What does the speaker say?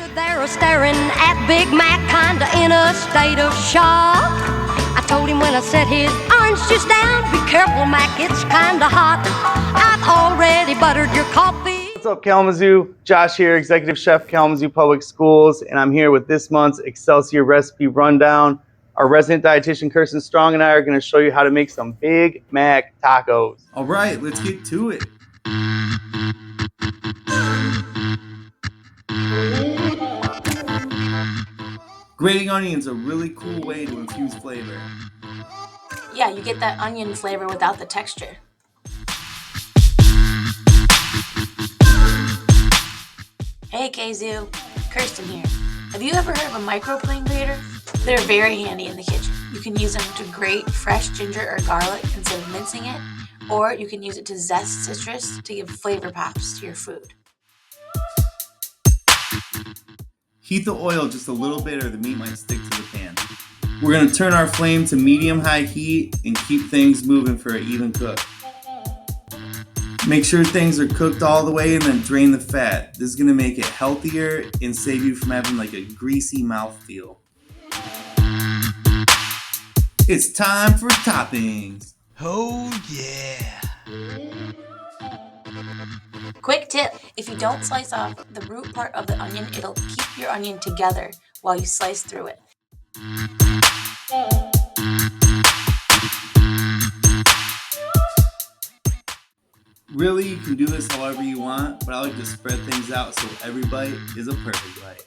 Stood there staring at Big Mac, kinda in a state of shock. I told him when I set his orange juice down, be careful, Mac, it's kinda hot. I've already buttered your coffee. What's up, Kalamazoo? Josh here, Executive Chef, Kalamazoo Public Schools, and I'm here with this month's Excelsior recipe rundown. Our resident dietitian, Kirsten Strong, and I are going to show you how to make some Big Mac tacos. All right, let's get to it. Grating onions are a really cool way to infuse flavor. Yeah, you get that onion flavor without the texture. Hey Kazoo, Kirsten here. Have you ever heard of a microplane grater? They're very handy in the kitchen. You can use them to grate fresh ginger or garlic instead of mincing it, or you can use it to zest citrus to give flavor pops to your food. Heat the oil just a little bit or the meat might stick to the pan. We're going to turn our flame to medium-high heat and keep things moving for an even cook. Make sure things are cooked all the way and then drain the fat. This is going to make it healthier and save you from having like a greasy mouthfeel. It's time for toppings. Oh yeah. Quick tip, if you don't slice off the root part of the onion, it'll keep your onion together while you slice through it. Really, you can do this however you want, but I like to spread things out so every bite is a perfect bite.